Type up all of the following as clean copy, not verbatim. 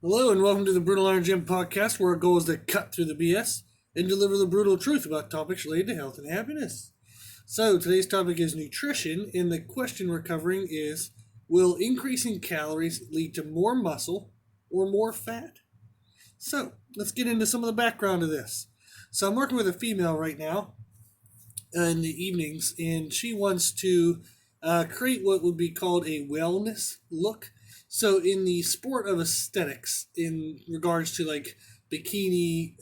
Hello and welcome to the Brutal Iron Gym podcast, where our goal is to cut through the BS and deliver the brutal truth about topics related to health and happiness. So today's topic is nutrition, and the question we're covering is, will increasing calories lead to more muscle or more fat? So let's get into some of the background of this. So I'm working with a female right now in the evenings, and she wants to create what would be called a wellness look. So, in the sport of aesthetics, in regards to like bikini,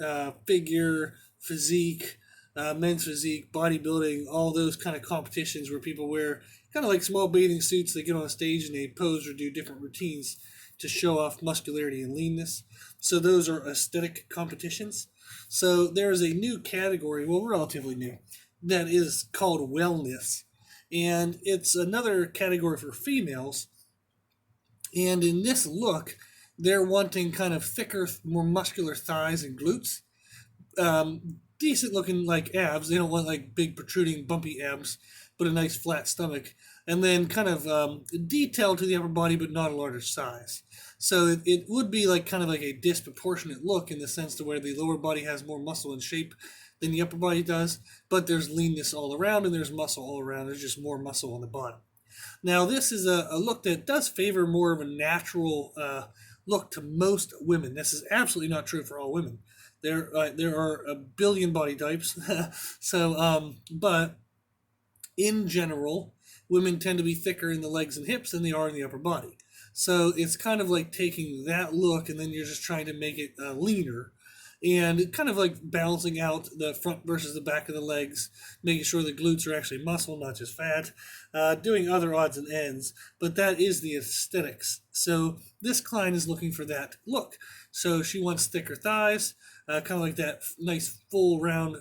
figure, physique, men's physique, bodybuilding, all those kind of competitions where people wear kind of like small bathing suits, they get on stage and they pose or do different routines to show off muscularity and leanness. So, those are aesthetic competitions. So, there is a new category, well, relatively new, that is called wellness. And it's another category for females. And in this look, they're wanting kind of thicker, more muscular thighs and glutes. Decent looking like abs. They don't want like big protruding bumpy abs, but a nice flat stomach. And then kind of detail to the upper body, but not a larger size. So it would be like kind of like a disproportionate look in the sense to where the lower body has more muscle and shape than the upper body does, but there's leanness all around and there's muscle all around. There's just more muscle on the bottom. Now, this is a look that does favor more of a natural look to most women. This is absolutely not true for all women. There are a billion body types, but in general, women tend to be thicker in the legs and hips than they are in the upper body. So it's kind of like taking that look and then you're just trying to make it leaner and kind of like balancing out the front versus the back of the legs, making sure the glutes are actually muscle, not just fat, doing other odds and ends. But that is the aesthetics. So this client is looking for that look. So she wants thicker thighs, kind of like that nice full round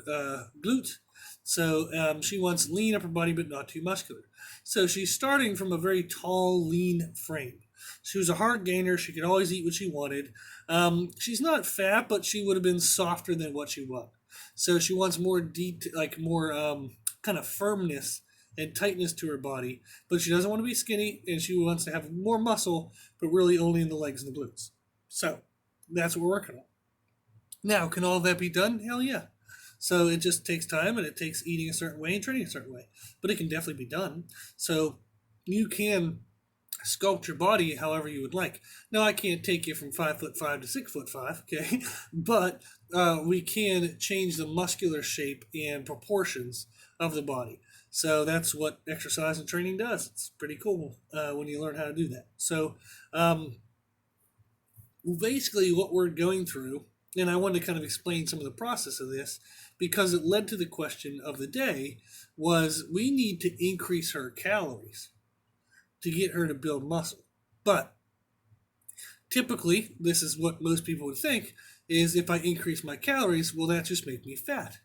glute. So she wants lean upper body, but not too muscular. So she's starting from a very tall, lean frame. She was a hard gainer. She could always eat what she wanted. She's not fat, but she would have been softer than what she was. So she wants more more kind of firmness and tightness to her body, but she doesn't want to be skinny, and she wants to have more muscle, but really only in the legs and the glutes. So that's what we're working on. Now, can all of that be done? Hell yeah. So it just takes time, and it takes eating a certain way and training a certain way, but it can definitely be done. So you can sculpt your body however you would like. Now, I can't take you from 5'5" to 6'5", okay? But we can change the muscular shape and proportions of the body. So that's what exercise and training does. It's pretty cool when you learn how to do that. So basically what we're going through, and I wanted to kind of explain some of the process of this because it led to the question of the day, was we need to increase her calories to get her to build muscle. But typically, this is what most people would think, is if I increase my calories, will that just make me fat?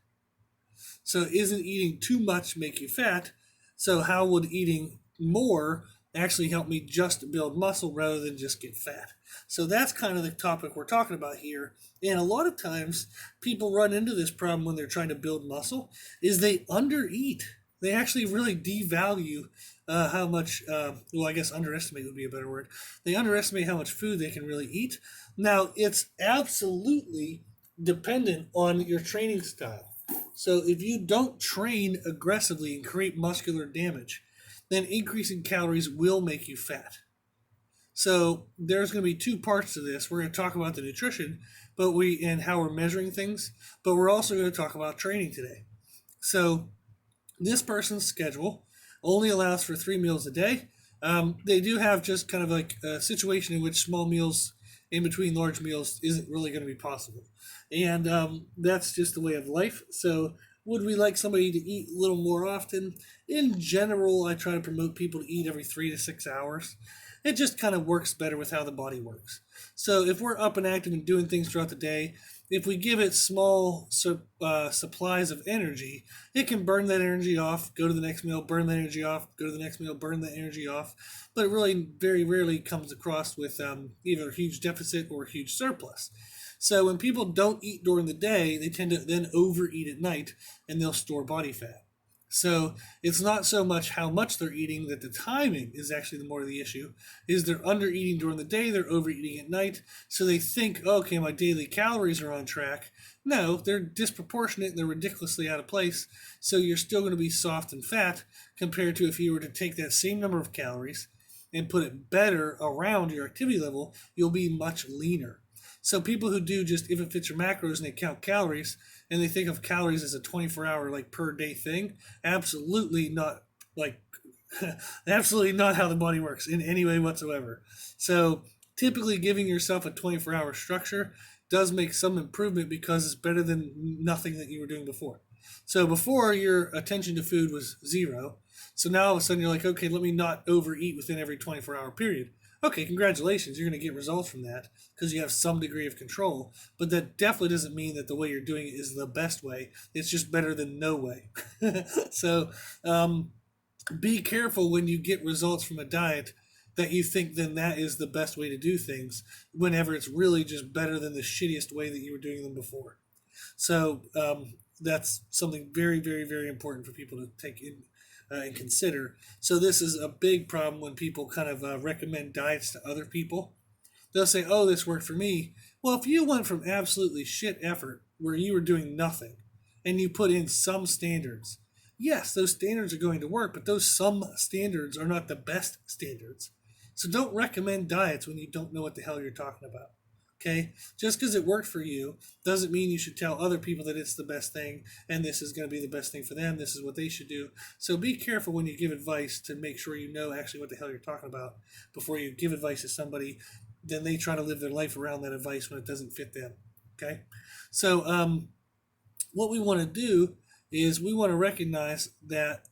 So isn't eating too much make you fat? So how would eating more actually help me just build muscle rather than just get fat? So that's kind of the topic we're talking about here. And a lot of times people run into this problem when they're trying to build muscle is they undereat. They actually really devalue how much, well, I guess underestimate would be a better word. They underestimate how much food they can really eat. Now, it's absolutely dependent on your training style. So if you don't train aggressively and create muscular damage, then increasing calories will make you fat. So there's going to be two parts to this. We're going to talk about the nutrition, and how we're measuring things, but we're also going to talk about training today. So this person's schedule only allows for 3 meals a day. They do have just kind of like a situation in which small meals in between large meals isn't really going to be possible. And that's just the way of life. So would we like somebody to eat a little more often? In general, I try to promote people to eat every 3 to 6 hours. It just kind of works better with how the body works. So if we're up and active and doing things throughout the day, if we give it small supplies of energy, it can burn that energy off, go to the next meal, burn that energy off, go to the next meal, burn that energy off. But it really very rarely comes across with either a huge deficit or a huge surplus. So when people don't eat during the day, they tend to then overeat at night and they'll store body fat. So it's not so much how much they're eating, that the timing is actually the more of the issue. Is they're under eating during the day, they're overeating at night. So they think, okay, my daily calories are on track. No, they're disproportionate and they're ridiculously out of place. So you're still going to be soft and fat compared to if you were to take that same number of calories and put it better around your activity level, you'll be much leaner. So people who do just if it fits your macros and they count calories and they think of calories as a 24-hour like per day thing, absolutely not, like absolutely not how the body works in any way whatsoever. So typically giving yourself a 24-hour structure does make some improvement because it's better than nothing that you were doing before. So before, your attention to food was zero. So now all of a sudden you're like, okay, let me not overeat within every 24-hour period. Okay, congratulations, you're going to get results from that because you have some degree of control. But that definitely doesn't mean that the way you're doing it is the best way. It's just better than no way. So be careful when you get results from a diet that you think then that is the best way to do things, whenever it's really just better than the shittiest way that you were doing them before. So that's something very, very, very important for people to take in and consider. So this is a big problem when people kind of recommend diets to other people. They'll say, oh, this worked for me. Well, if you went from absolutely shit effort where you were doing nothing and you put in some standards, yes, those standards are going to work, but those some standards are not the best standards. So don't recommend diets when you don't know what the hell you're talking about. Okay? Just because it worked for you doesn't mean you should tell other people that it's the best thing and this is going to be the best thing for them. This is what they should do. So be careful when you give advice to make sure you know actually what the hell you're talking about before you give advice to somebody. Then they try to live their life around that advice when it doesn't fit them. Okay? So what we want to do is we want to recognize that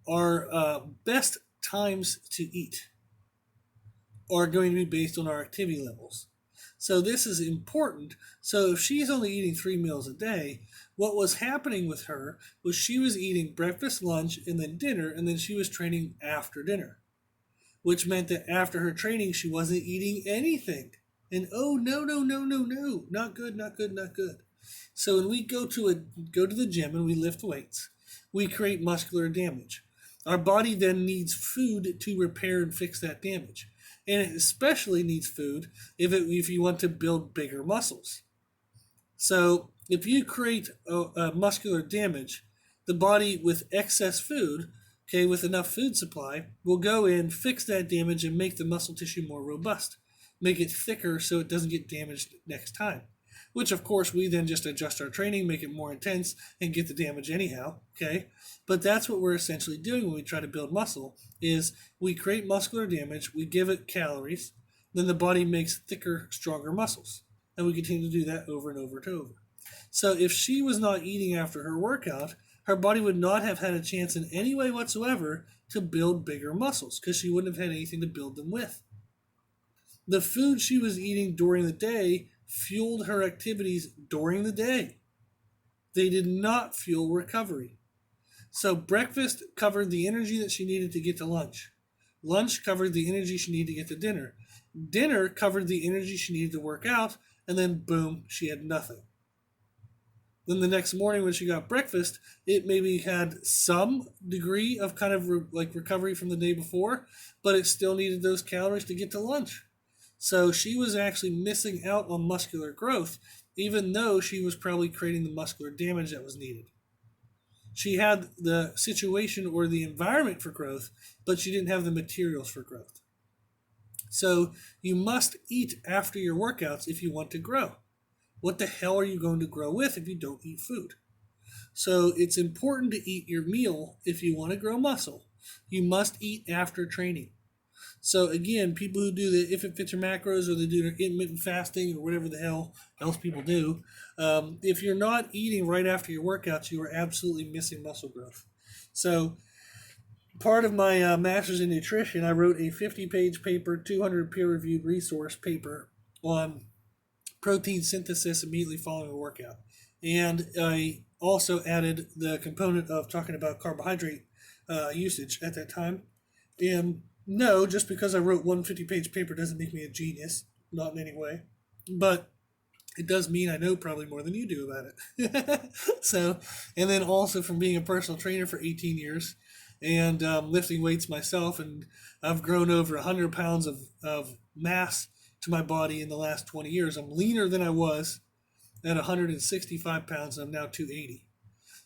our best times to eat are going to be based on our activity levels. So this is important. So if she's only eating 3 meals a day, what was happening with her was she was eating breakfast, lunch, and then dinner, and then she was training after dinner, which meant that after her training, she wasn't eating anything. And oh, no, no, no, no, no, not good, not good, not good. So when we go to the gym and we lift weights, we create muscular damage. Our body then needs food to repair and fix that damage. And it especially needs food if you want to build bigger muscles. So if you create a muscular damage, the body with excess food, okay, with enough food supply, will go in, fix that damage, and make the muscle tissue more robust. Make it thicker so it doesn't get damaged next time. Which, of course, we then just adjust our training, make it more intense, and get the damage anyhow, okay? But that's what we're essentially doing when we try to build muscle, is we create muscular damage, we give it calories, then the body makes thicker, stronger muscles. And we continue to do that over and over and over. So if she was not eating after her workout, her body would not have had a chance in any way whatsoever to build bigger muscles, because she wouldn't have had anything to build them with. The food she was eating during the day fueled her activities during the day. They did not fuel recovery. So breakfast covered the energy that she needed to get to lunch. Lunch covered the energy she needed to get to dinner. Dinner covered the energy she needed to work out, and then boom, she had nothing. Then the next morning when she got breakfast, it maybe had some degree of kind of recovery from the day before, but it still needed those calories to get to lunch. So she was actually missing out on muscular growth, even though she was probably creating the muscular damage that was needed. She had the situation or the environment for growth, but she didn't have the materials for growth. So you must eat after your workouts if you want to grow. What the hell are you going to grow with if you don't eat food? So it's important to eat your meal if you want to grow muscle. You must eat after training. So again, people who do the if it fits your macros or they do their intermittent fasting or whatever the hell else people do, if you're not eating right after your workouts, you are absolutely missing muscle growth. So part of my master's in nutrition, I wrote a 50-page paper, 200 peer-reviewed resource paper on protein synthesis immediately following a workout. And I also added the component of talking about carbohydrate usage at that time. And no, just because I wrote one 50-page paper doesn't make me a genius, not in any way. But it does mean I know probably more than you do about it. So, and then also from being a personal trainer for 18 years and lifting weights myself, and I've grown over 100 pounds of mass to my body in the last 20 years. I'm leaner than I was at 165 pounds, and I'm now 280.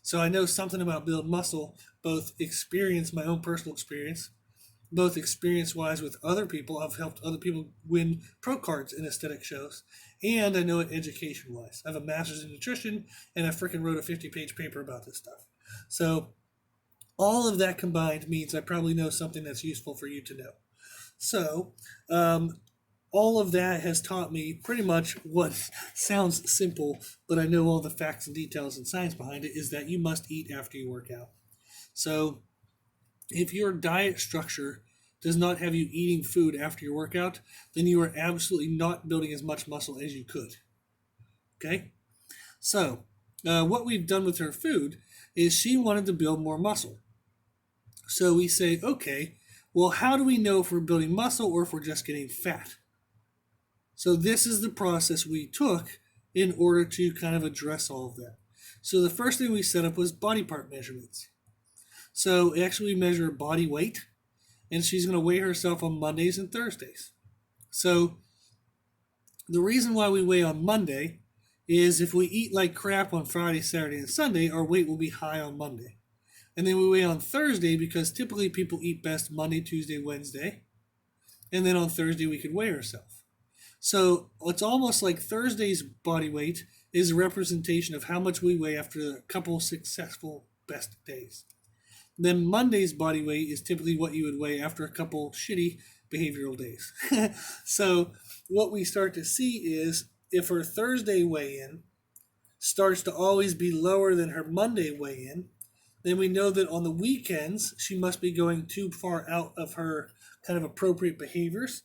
So I know something about build muscle, both experience, my own personal experience, both experience wise with other people. I've helped other people win pro cards in aesthetic shows, and I know it education wise. I have a master's in nutrition, and I freaking wrote a 50-page paper about this stuff. So all of that combined means I probably know something that's useful for you to know. So all of that has taught me pretty much what sounds simple, but I know all the facts and details and science behind it, is that you must eat after you work out. So if your diet structure does not have you eating food after your workout, then you are absolutely not building as much muscle as you could. Okay? So, what we've done with her food is she wanted to build more muscle. So we say, okay, well, how do we know if we're building muscle or if we're just getting fat? So this is the process we took in order to kind of address all of that. So the first thing we set up was body part measurements. So actually we measure body weight, and she's going to weigh herself on Mondays and Thursdays. So the reason why we weigh on Monday is if we eat like crap on Friday, Saturday, and Sunday, our weight will be high on Monday. And then we weigh on Thursday because typically people eat best Monday, Tuesday, Wednesday. And then on Thursday we could weigh ourselves. So it's almost like Thursday's body weight is a representation of how much we weigh after a couple successful best days. Then Monday's body weight is typically what you would weigh after a couple shitty behavioral days. So what we start to see is if her Thursday weigh-in starts to always be lower than her Monday weigh-in, then we know that on the weekends she must be going too far out of her kind of appropriate behaviors,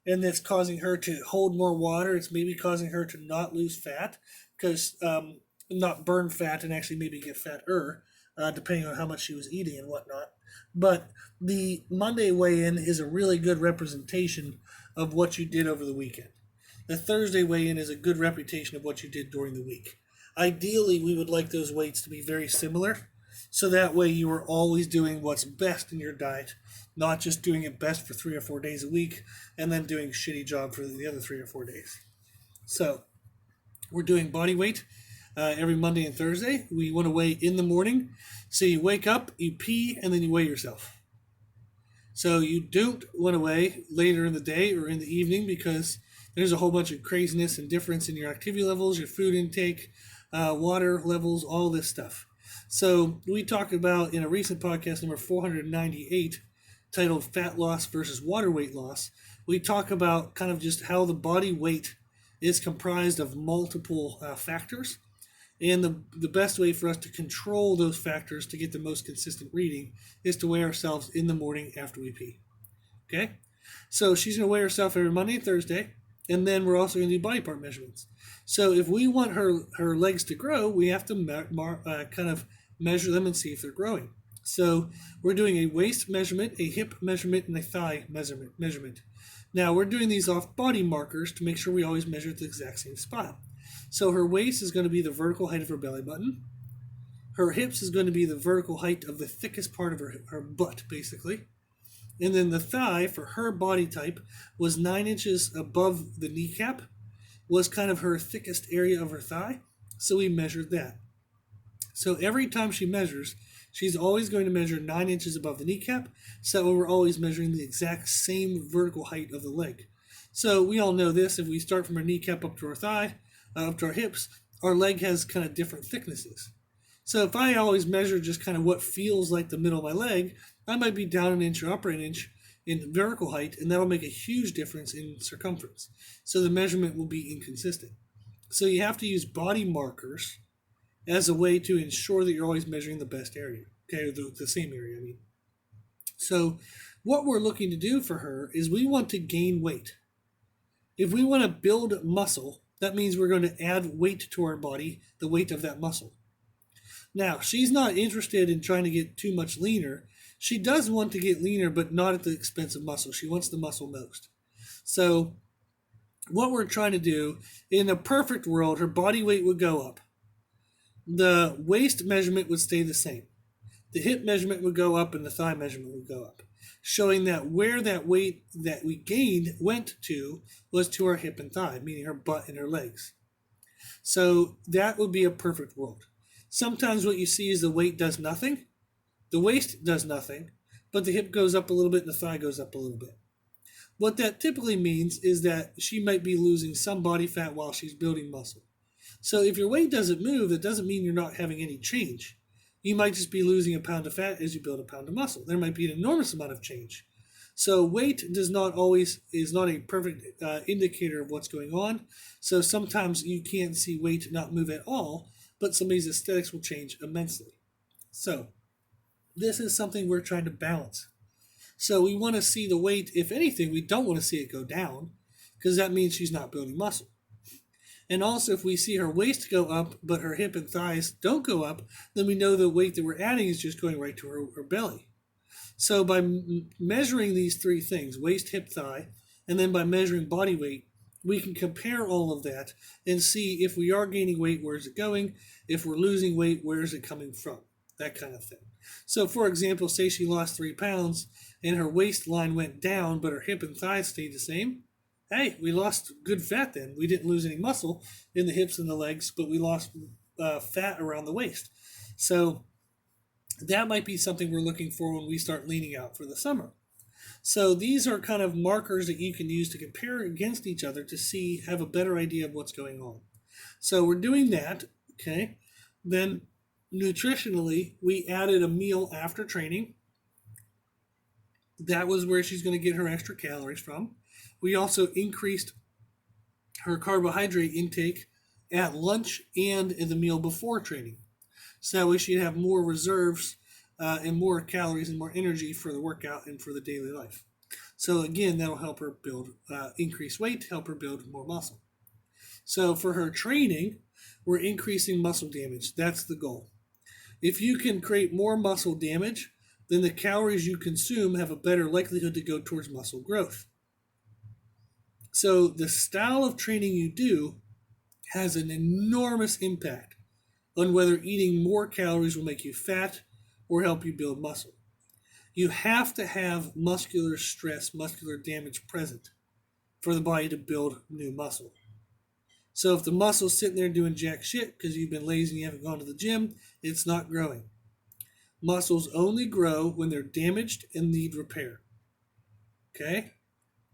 and that's causing her to hold more water. It's maybe causing her to not lose fat, because not burn fat and actually maybe get fatter, depending on how much she was eating and whatnot. But the Monday weigh-in is a really good representation of what you did over the weekend. The Thursday weigh-in is a good representation of what you did during the week. Ideally, we would like those weights to be very similar, so that way you are always doing what's best in your diet, not just doing it best for 3 or 4 days a week and then doing a shitty job for the other 3 or 4 days. So we're doing body weight every Monday and Thursday. We want to weigh in the morning. So you wake up, you pee, and then you weigh yourself. So you don't want to weigh later in the day or in the evening, because there's a whole bunch of craziness and difference in your activity levels, your food intake, water levels, all this stuff. So we talked about in a recent podcast, number 498, titled Fat Loss versus Water Weight Loss, we talk about kind of just how the body weight is comprised of multiple factors. And the best way for us to control those factors to get the most consistent reading is to weigh ourselves in the morning after we pee. Okay? So she's going to weigh herself every Monday and Thursday, and then we're also going to do body part measurements. So if we want her legs to grow, we have to kind of measure them and see if they're growing. So we're doing a waist measurement, a hip measurement, and a thigh measurement. Now we're doing these off body markers to make sure we always measure at the exact same spot. So her waist is going to be the vertical height of her belly button. Her hips is going to be the vertical height of the thickest part of her butt, basically. And then the thigh, for her body type, was 9 inches above the kneecap, was kind of her thickest area of her thigh. So we measured that. So every time she measures, she's always going to measure 9 inches above the kneecap, so we're always measuring the exact same vertical height of the leg. So we all know this. If we start from our kneecap up to our thigh, up to our hips, our leg has kind of different thicknesses. So if I always measure just kind of what feels like the middle of my leg, I might be down an inch or up an inch in vertical height, and that'll make a huge difference in circumference. So the measurement will be inconsistent. So you have to use body markers as a way to ensure that you're always measuring the best area, okay, the same area, I mean. So what we're looking to do for her is we want to gain weight. If we want to build muscle, that means we're going to add weight to our body, the weight of that muscle. Now, she's not interested in trying to get too much leaner. She does want to get leaner, but not at the expense of muscle. She wants the muscle most. So what we're trying to do, in a perfect world, her body weight would go up. The waist measurement would stay the same. The hip measurement would go up and the thigh measurement would go up, showing that where that weight that we gained went to was to her hip and thigh, meaning her butt and her legs. So that would be a perfect world. Sometimes what you see is the weight does nothing, the waist does nothing, but the hip goes up a little bit and the thigh goes up a little bit. What that typically means is that she might be losing some body fat while she's building muscle. So if your weight doesn't move, that doesn't mean you're not having any change. You might just be losing a pound of fat as you build a pound of muscle. There might be an enormous amount of change. So weight is not a perfect indicator of what's going on. So sometimes you can't see weight not move at all, but somebody's aesthetics will change immensely. So this is something we're trying to balance. So we want to see the weight, if anything, we don't want to see it go down because that means she's not building muscle. And also, if we see her waist go up, but her hip and thighs don't go up, then we know the weight that we're adding is just going right to her belly. So by measuring these three things, waist, hip, thigh, and then by measuring body weight, we can compare all of that and see if we are gaining weight, where is it going? If we're losing weight, where is it coming from? That kind of thing. So for example, say she lost 3 pounds and her waistline went down, but her hip and thighs stayed the same. Hey, we lost good fat then. We didn't lose any muscle in the hips and the legs, but we lost fat around the waist. So that might be something we're looking for when we start leaning out for the summer. So these are kind of markers that you can use to compare against each other to have a better idea of what's going on. So we're doing that, okay? Then nutritionally, we added a meal after training. That was where she's going to get her extra calories from. We also increased her carbohydrate intake at lunch and in the meal before training. So that way she'd have more reserves and more calories and more energy for the workout and for the daily life. So again, that'll help her increase weight, help her build more muscle. So for her training, we're increasing muscle damage. That's the goal. If you can create more muscle damage, then the calories you consume have a better likelihood to go towards muscle growth. So the style of training you do has an enormous impact on whether eating more calories will make you fat or help you build muscle. You have to have muscular stress, muscular damage present for the body to build new muscle. So if the muscle's sitting there doing jack shit because you've been lazy and you haven't gone to the gym, it's not growing. Muscles only grow when they're damaged and need repair. Okay?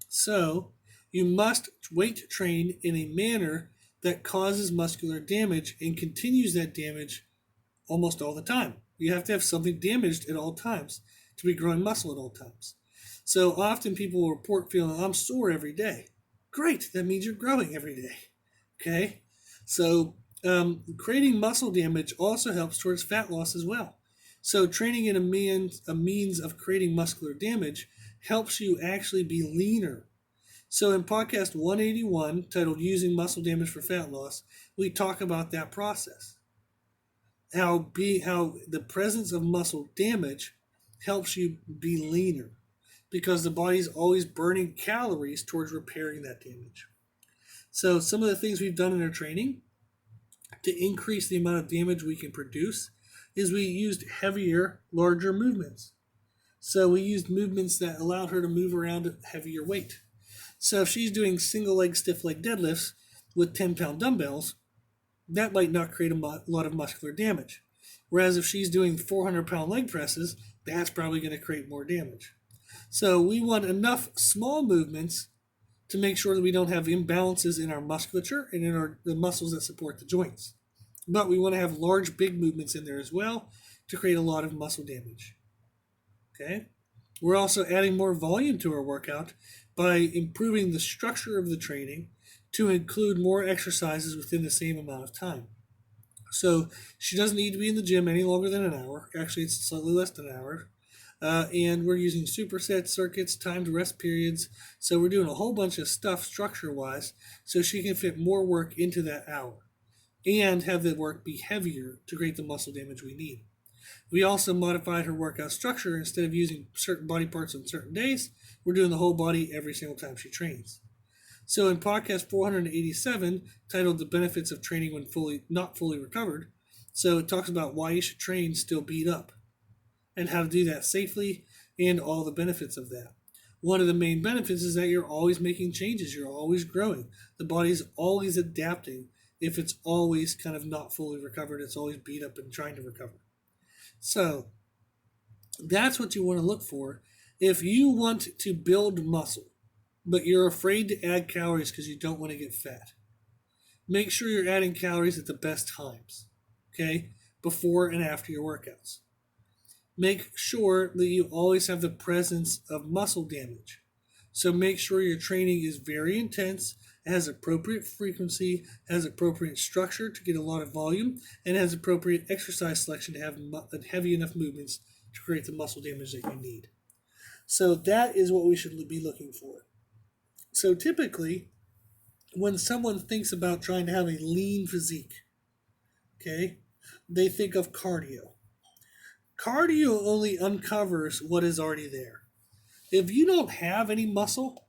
So you must weight train in a manner that causes muscular damage and continues that damage almost all the time. You have to have something damaged at all times to be growing muscle at all times. So often people will report feeling, I'm sore every day. Great, that means you're growing every day. Okay? So creating muscle damage also helps towards fat loss as well. So training in a means of creating muscular damage helps you actually be leaner. So in podcast 181, titled Using Muscle Damage for Fat Loss, we talk about that process. How the presence of muscle damage helps you be leaner because the body's always burning calories towards repairing that damage. So some of the things we've done in our training to increase the amount of damage we can produce is we used heavier, larger movements. So we used movements that allowed her to move around at heavier weight. So if she's doing single leg stiff leg deadlifts with 10-pound dumbbells, that might not create a lot of muscular damage. Whereas if she's doing 400-pound leg presses, that's probably going to create more damage. So we want enough small movements to make sure that we don't have imbalances in our musculature and in the muscles that support the joints. But we want to have large, big movements in there as well to create a lot of muscle damage. Okay? We're also adding more volume to our workout by improving the structure of the training to include more exercises within the same amount of time. So she doesn't need to be in the gym any longer than an hour. Actually, it's slightly less than an hour. And we're using superset circuits, timed rest periods. So we're doing a whole bunch of stuff structure-wise so she can fit more work into that hour and have the work be heavier to create the muscle damage we need. We also modified her workout structure. Instead of using certain body parts on certain days, we're doing the whole body every single time she trains. So in podcast 487, titled The Benefits of Training When Not Fully Recovered, so it talks about why you should train still beat up and how to do that safely and all the benefits of that. One of the main benefits is that you're always making changes. You're always growing. The body's always adapting. If it's always kind of not fully recovered, it's always beat up and trying to recover. So that's what you want to look for. If you want to build muscle, but you're afraid to add calories because you don't want to get fat, make sure you're adding calories at the best times, okay, before and after your workouts. Make sure that you always have the presence of muscle damage. So make sure your training is very intense, has appropriate frequency, has appropriate structure to get a lot of volume, and has appropriate exercise selection to have heavy enough movements to create the muscle damage that you need. So that is what we should be looking for. So typically, when someone thinks about trying to have a lean physique, okay, they think of cardio. Cardio only uncovers what is already there. If you don't have any muscle,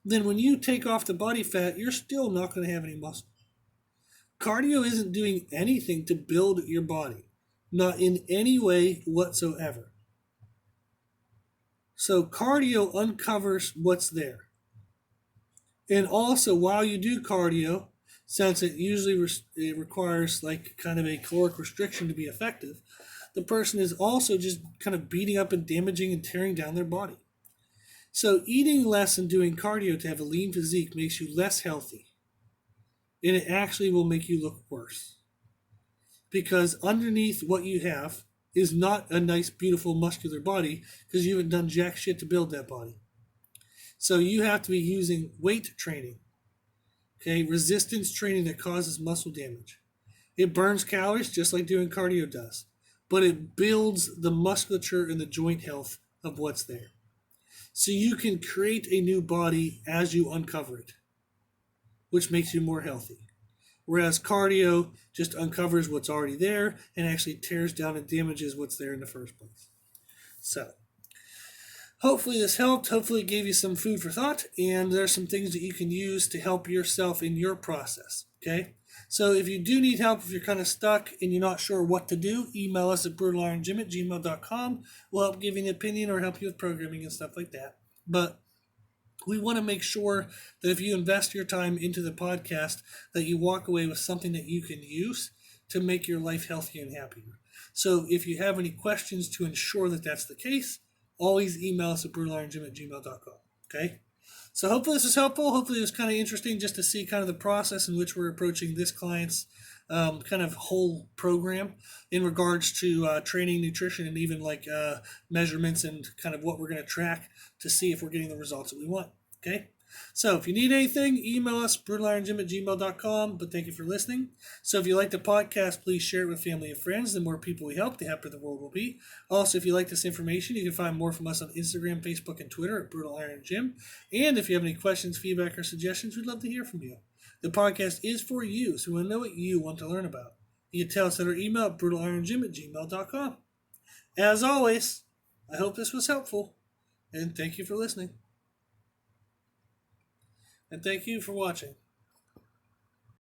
then when you take off the body fat, you're still not going to have any muscle. Cardio isn't doing anything to build your body, not in any way whatsoever. So cardio uncovers what's there. And also, while you do cardio, since it usually it requires like kind of a caloric restriction to be effective, the person is also just kind of beating up and damaging and tearing down their body. So eating less and doing cardio to have a lean physique makes you less healthy. And it actually will make you look worse. Because underneath what you have is not a nice, beautiful, muscular body because you haven't done jack shit to build that body. So you have to be using weight training, okay, resistance training that causes muscle damage. It burns calories just like doing cardio does, but it builds the musculature and the joint health of what's there. So you can create a new body as you uncover it, which makes you more healthy. Whereas cardio just uncovers what's already there and actually tears down and damages what's there in the first place. So hopefully this helped. Hopefully it gave you some food for thought, and there's some things that you can use to help yourself in your process, okay? So if you do need help, if you're kind of stuck and you're not sure what to do, email us at brutaliron@gmail.com. We'll help give you an opinion or help you with programming and stuff like that. But we want to make sure that if you invest your time into the podcast, that you walk away with something that you can use to make your life healthier and happier. So if you have any questions to ensure that that's the case, always email us at brutaliron@gmail.com. Okay? So hopefully this is helpful. Hopefully it was kind of interesting just to see kind of the process in which we're approaching this client's kind of whole program in regards to training, nutrition, and even like measurements and kind of what we're going to track to see if we're getting the results that we want. Okay? So if you need anything, email us, brutaliron@gmail.com. But thank you for listening. So if you like the podcast, please share it with family and friends. The more people we help, the happier the world will be. Also, if you like this information, you can find more from us on Instagram, Facebook, and Twitter at Brutal Iron Gym. And if you have any questions, feedback, or suggestions, we'd love to hear from you. The podcast is for you, so we want to know what you want to learn about. You can tell us at our email at brutalirongym@gmail.com. As always, I hope this was helpful, and thank you for listening. And thank you for watching.